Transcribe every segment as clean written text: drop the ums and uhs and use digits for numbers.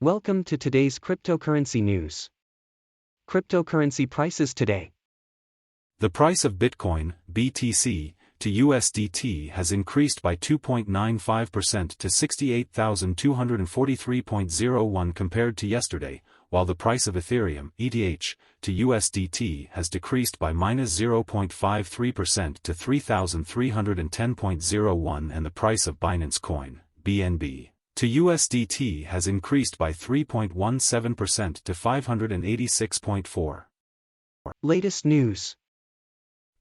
Welcome to today's cryptocurrency news. Cryptocurrency prices today. The price of Bitcoin, BTC, to USDT has increased by 2.95% to 68,243.01 compared to yesterday, while the price of Ethereum, ETH, to USDT has decreased by -0.53% to 3,310.01 and the price of Binance Coin, BNB, to USDT has increased by 3.17% to 586.4. Latest news.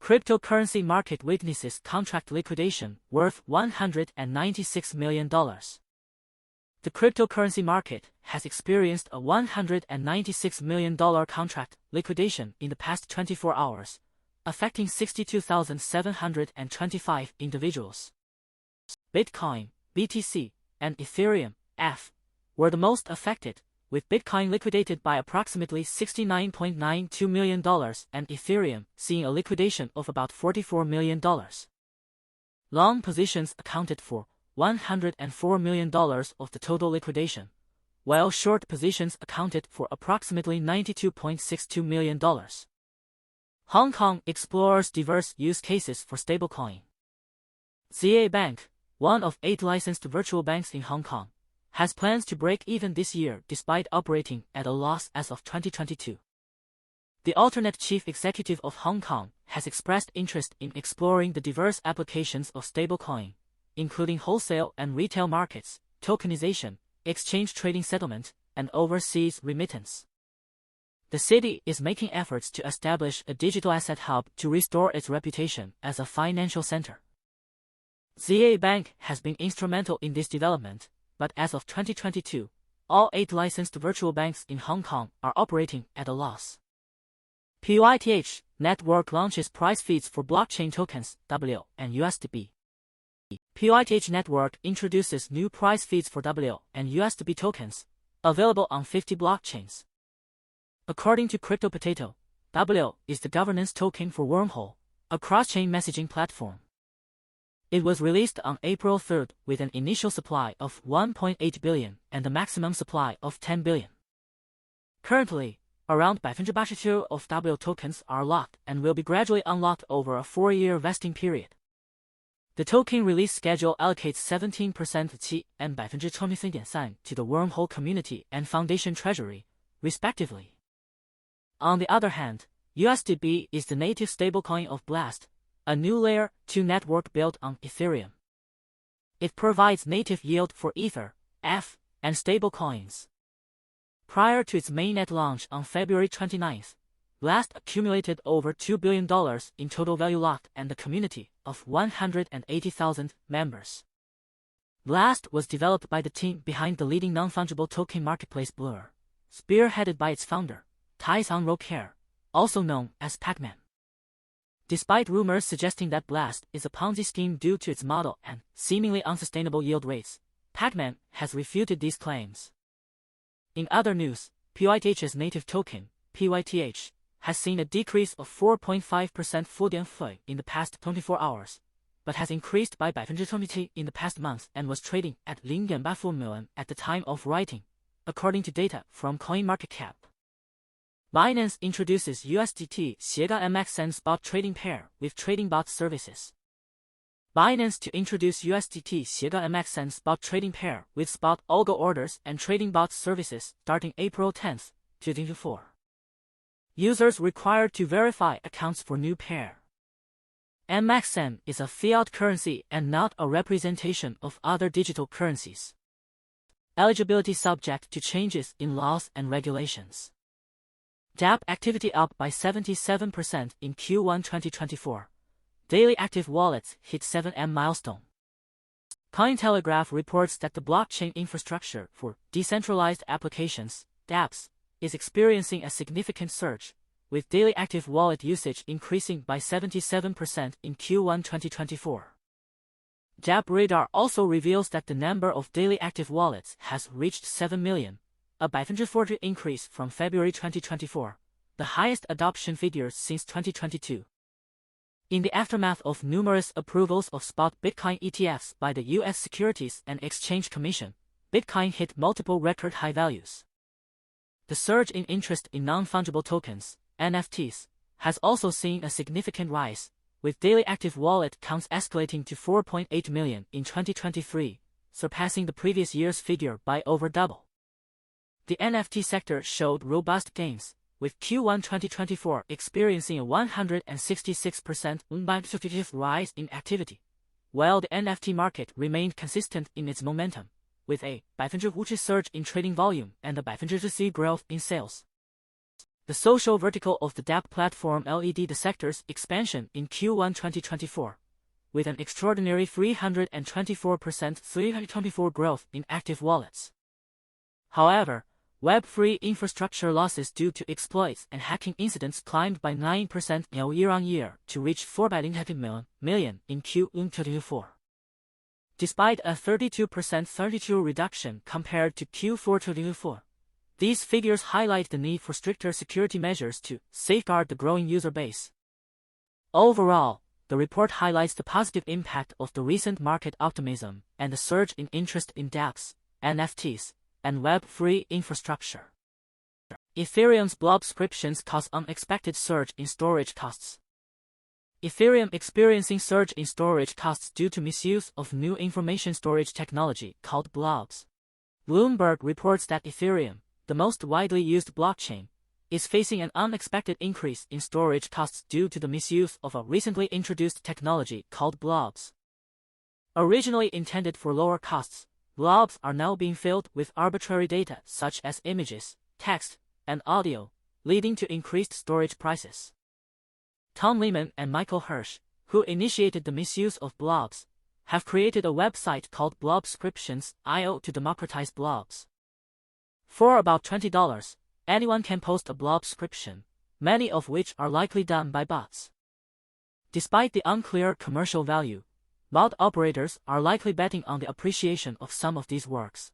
Cryptocurrency market witnesses contract liquidation worth $196 million. The cryptocurrency market has experienced a $196 million contract liquidation in the past 24 hours, affecting 62,725 individuals. Bitcoin, BTC, and Ethereum, ETH, were the most affected, with Bitcoin liquidated by approximately $69.92 million and Ethereum seeing a liquidation of about $44 million. Long positions accounted for $104 million of the total liquidation, while short positions accounted for approximately $92.62 million. Hong Kong explores diverse use cases for stablecoin. ZA Bank, one of 8 licensed virtual banks in Hong Kong, has plans to break even this year despite operating at a loss as of 2022. The alternate chief executive of Hong Kong has expressed interest in exploring the diverse applications of stablecoin, including wholesale and retail markets, tokenization, exchange trading settlement, and overseas remittance. The city is making efforts to establish a digital asset hub to restore its reputation as a financial center. ZA Bank has been instrumental in this development, but as of 2022, all 8 licensed virtual banks in Hong Kong are operating at a loss. Pyth network launches price feeds for blockchain tokens, W, and USDB. Pyth network introduces new price feeds for W and USDB tokens, available on 50 blockchains. According to CryptoPotato, W is the governance token for Wormhole, a cross-chain messaging platform. It was released on April 3 with an initial supply of 1.8 billion and a maximum supply of 10 billion. Currently, around 82% of W tokens are locked and will be gradually unlocked over a 4-year vesting period. The token release schedule allocates 17% Qi and 23.3% to the Wormhole community and Foundation Treasury, respectively. On the other hand, USDB is the native stablecoin of Blast, a new Layer 2 network built on Ethereum. It provides native yield for Ether, ETH, and stablecoins. Prior to its mainnet launch on February 29, Blast accumulated over $2 billion in total value locked and a community of 180,000 members. Blast was developed by the team behind the leading non-fungible token marketplace Blur, spearheaded by its founder, Tyson Roker, also known as Pac-Man. Despite rumors suggesting that Blast is a Ponzi scheme due to its model and seemingly unsustainable yield rates, Pac-Man has refuted these claims. In other news, Pyth's native token, Pyth, has seen a decrease of 4.5% Fudian in the past 24 hours, but has increased by 20% in the past month and was trading at 0.84 million at the time of writing, according to data from CoinMarketCap. Binance introduces USDT/MXN spot trading pair with trading bot services. Binance to introduce USDT/MXN spot trading pair with spot algo orders and trading bot services starting April 10, 2024. Users required to verify accounts for new pair. MXN is a fiat currency and not a representation of other digital currencies. Eligibility subject to changes in laws and regulations. DApp activity up by 77% in Q1 2024. Daily active wallets hit 7M milestone. Cointelegraph reports that the blockchain infrastructure for decentralized applications, DApps, is experiencing a significant surge, with daily active wallet usage increasing by 77% in Q1 2024. DApp Radar also reveals that the number of daily active wallets has reached 7 million, a 140% increase from February 2024, the highest adoption figures since 2022. In the aftermath of numerous approvals of spot Bitcoin ETFs by the U.S. Securities and Exchange Commission, Bitcoin hit multiple record high values. The surge in interest in non-fungible tokens, NFTs, has also seen a significant rise, with daily active wallet counts escalating to 4.8 million in 2023, surpassing the previous year's figure by over double. The NFT sector showed robust gains, with Q1 2024 experiencing a 166% rise in activity, while the NFT market remained consistent in its momentum, with a 5% surge in trading volume and a 5% growth in sales. The social vertical of the DApp platform led the sector's expansion in Q1 2024, with an extraordinary 324% growth in active wallets. However, Web3 infrastructure losses due to exploits and hacking incidents climbed by 9% year-on-year to reach 4.8 million in Q1 2024. Despite a 32% reduction compared to Q4 2024, these figures highlight the need for stricter security measures to safeguard the growing user base. Overall, the report highlights the positive impact of the recent market optimism and the surge in interest in dApps, NFTs, and Web3 infrastructure. Ethereum's Blobscriptions cause unexpected surge in storage costs. Ethereum experiencing surge in storage costs due to misuse of new information storage technology called blobs. Bloomberg reports that Ethereum, the most widely used blockchain, is facing an unexpected increase in storage costs due to the misuse of a recently introduced technology called blobs. Originally intended for lower costs, blobs are now being filled with arbitrary data such as images, text, and audio, leading to increased storage prices. Tom Lehman and Michael Hirsch, who initiated the misuse of blobs, have created a website called Blobscriptions.io to democratize blobs. For about $20, anyone can post a blobscription, many of which are likely done by bots. Despite the unclear commercial value, bot operators are likely betting on the appreciation of some of these works.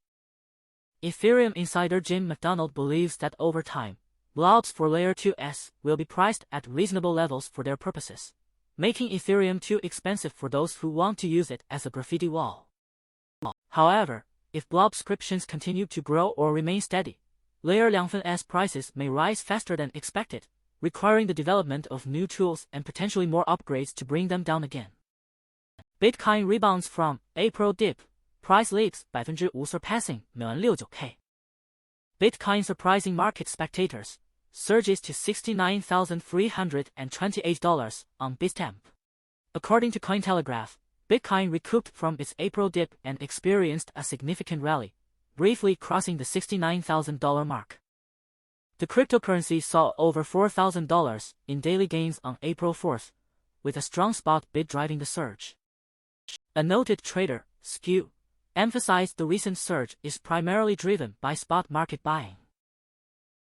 Ethereum insider Jim McDonald believes that over time, blobs for Layer 2s will be priced at reasonable levels for their purposes, making Ethereum too expensive for those who want to use it as a graffiti wall. However, if blobscriptions continue to grow or remain steady, Layer 2s prices may rise faster than expected, requiring the development of new tools and potentially more upgrades to bring them down again. Bitcoin rebounds from April dip, price leaps 5% surpassing 69K. Bitcoin surprising market spectators, surges to $69,328 on Bitstamp. According to Cointelegraph, Bitcoin recouped from its April dip and experienced a significant rally, briefly crossing the $69,000 mark. The cryptocurrency saw over $4,000 in daily gains on April 4th, with a strong spot bid driving the surge. A noted trader, Skew, emphasized the recent surge is primarily driven by spot market buying.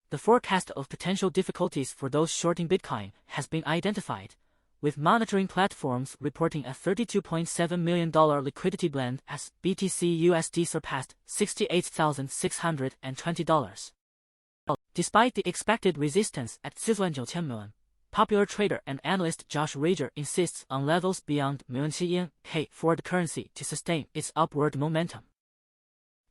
The forecast of potential difficulties for those shorting Bitcoin has been identified, with monitoring platforms reporting a $32.7 million liquidity blend as BTC USD surpassed $68,620. Despite the expected resistance at 49,000, popular trader and analyst Josh Rager insists on levels beyond 69K for the currency to sustain its upward momentum.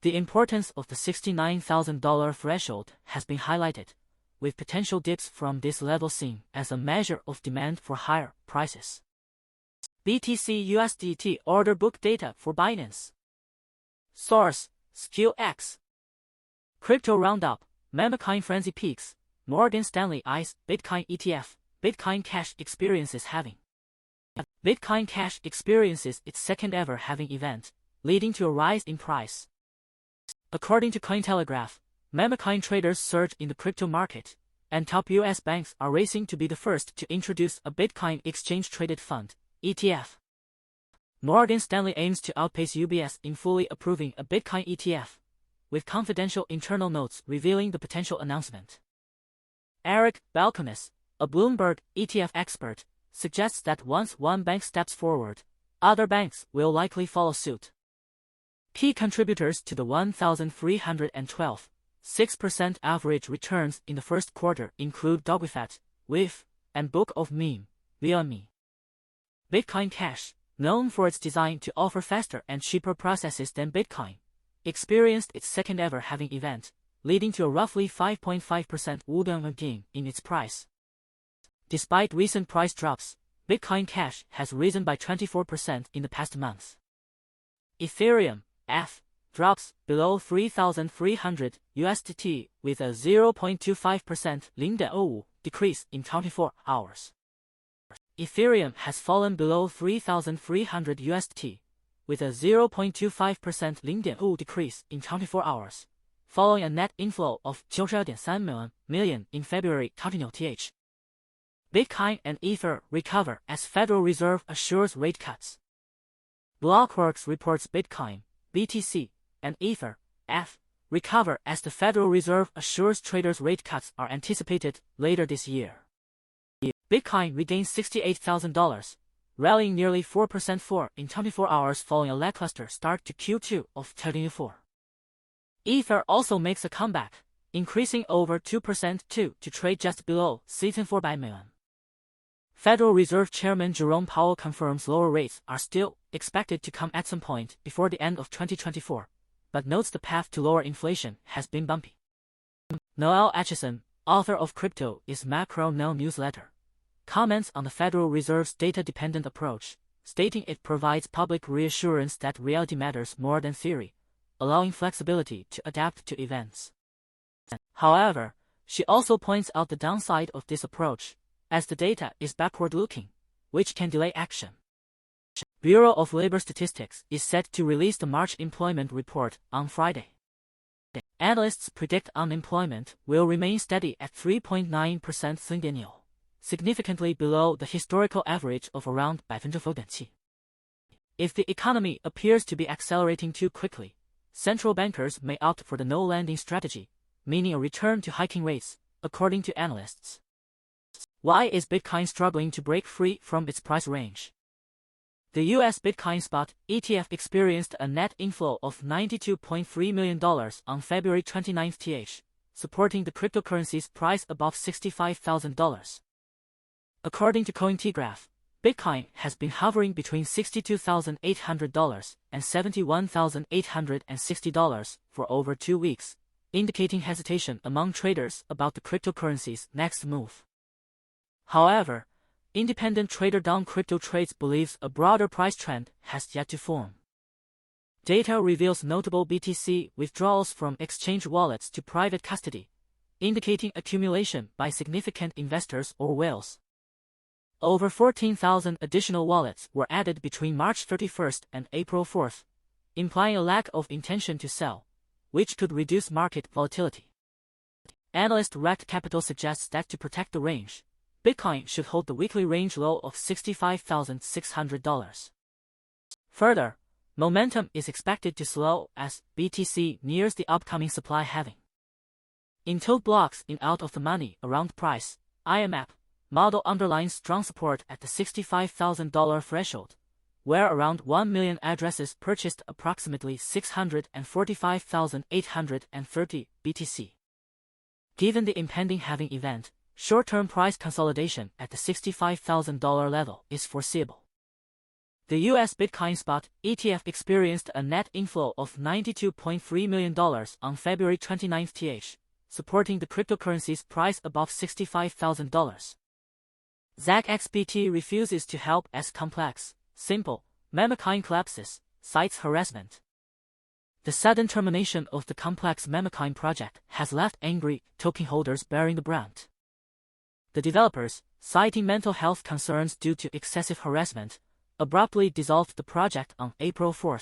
The importance of the $69,000 threshold has been highlighted, with potential dips from this level seen as a measure of demand for higher prices. BTC USDT order book data for Binance. Source: SkillX. Crypto Roundup, Memecoin Frenzy Peaks, Morgan Stanley ICE, Bitcoin ETF, Bitcoin Cash experiences halving. Bitcoin Cash experiences its second ever halving event, leading to a rise in price. According to Cointelegraph, Memecoin traders surge in the crypto market, and top US banks are racing to be the first to introduce a Bitcoin exchange-traded fund, ETF. Morgan Stanley aims to outpace UBS in fully approving a Bitcoin ETF, with confidential internal notes revealing the potential announcement. Eric Balcones, a Bloomberg ETF expert, suggests that once one bank steps forward, other banks will likely follow suit. Key contributors to the 1,312, 6% average returns in the first quarter include Dogwifat, WIF, and Book of Meme, VME. Bitcoin Cash, known for its design to offer faster and cheaper processes than Bitcoin, experienced its second ever halving event, leading to a roughly 5.5% gain in its price. Despite recent price drops, Bitcoin Cash has risen by 24% in the past month. Ethereum (ETH) drops below 3,300 USDT with a 0.25% 0.25 decrease in 24 hours. Ethereum has fallen below 3,300 USDT with a 0.25% 0.25 decrease in 24 hours, following a net inflow of 92.3 million in February 2020. Bitcoin and Ether recover as Federal Reserve assures rate cuts. Blockworks reports Bitcoin, BTC, and Ether, ETH, recover as the Federal Reserve assures traders rate cuts are anticipated later this year. Bitcoin regains $68,000, rallying nearly 4% in 24 hours following a lackluster start to Q2 of 2024. Ether also makes a comeback, increasing over 2% to trade just below 4 by million. Federal Reserve Chairman Jerome Powell confirms lower rates are still expected to come at some point before the end of 2024, but notes the path to lower inflation has been bumpy. Noel Acheson, author of Crypto is Macro Now newsletter, comments on the Federal Reserve's data-dependent approach, stating it provides public reassurance that reality matters more than theory, allowing flexibility to adapt to events. However, she also points out the downside of this approach, as the data is backward-looking, which can delay action. Bureau of Labor Statistics is set to release the March employment report on Friday. Analysts predict unemployment will remain steady at 3.9% centennial, significantly below the historical average of around 4.7%. If the economy appears to be accelerating too quickly, central bankers may opt for the no-landing strategy, meaning a return to hiking rates, according to analysts. Why is Bitcoin struggling to break free from its price range? The US Bitcoin Spot ETF experienced a net inflow of $92.3 million on February 29, supporting the cryptocurrency's price above $65,000. According to Cointegraph, Bitcoin has been hovering between $62,800 and $71,860 for over 2 weeks, indicating hesitation among traders about the cryptocurrency's next move. However, independent trader Down Crypto Trades believes a broader price trend has yet to form. Data reveals notable BTC withdrawals from exchange wallets to private custody, indicating accumulation by significant investors or whales. Over 14,000 additional wallets were added between March 31 and April 4, implying a lack of intention to sell, which could reduce market volatility. Analyst Rect Capital suggests that to protect the range, Bitcoin should hold the weekly range low of $65,600. Further, momentum is expected to slow as BTC nears the upcoming supply halving. In tote blocks in out of the money around price, IMAP model underlines strong support at the $65,000 threshold, where around 1 million addresses purchased approximately 645,830 BTC. Given the impending halving event, short-term price consolidation at the $65,000 level is foreseeable. The US Bitcoin Spot ETF experienced a net inflow of $92.3 million on February 29, supporting the cryptocurrency's price above $65,000. ZachXBT refuses to help as complex, simple, Memecoin collapses, cites harassment. The sudden termination of the complex Memecoin project has left angry token holders bearing the brunt. The developers, citing mental health concerns due to excessive harassment, abruptly dissolved the project on April 4.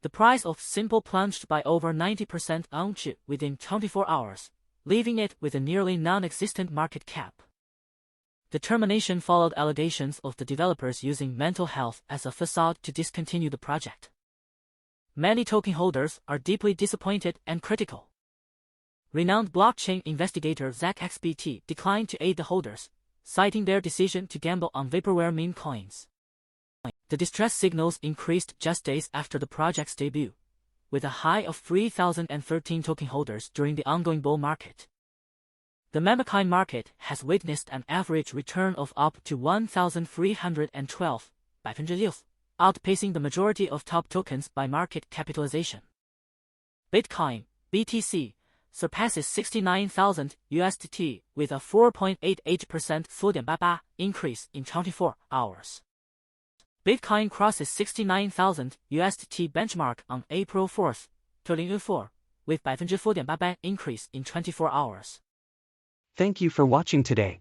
The price of Simple plunged by over 90% within 24 hours, leaving it with a nearly non-existent market cap. The termination followed allegations of the developers using mental health as a facade to discontinue the project. Many token holders are deeply disappointed and critical. Renowned blockchain investigator ZachXBT declined to aid the holders, citing their decision to gamble on vaporware meme coins. The distress signals increased just days after the project's debut, with a high of 3,013 token holders during the ongoing bull market. The Memecoin market has witnessed an average return of up to 1,312%, outpacing the majority of top tokens by market capitalization. Bitcoin, BTC, surpasses 69,000 USDT with a 4.88% 4.88 increase in 24 hours. Bitcoin crosses 69,000 USDT benchmark on April 4, 2024, with 4.88% increase in 24 hours. Thank you for watching today.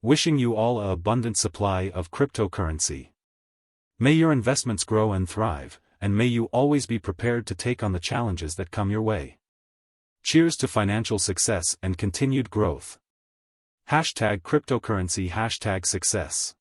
Wishing you all an abundant supply of cryptocurrency. May your investments grow and thrive, and may you always be prepared to take on the challenges that come your way. Cheers to financial success and continued growth. #cryptocurrency #success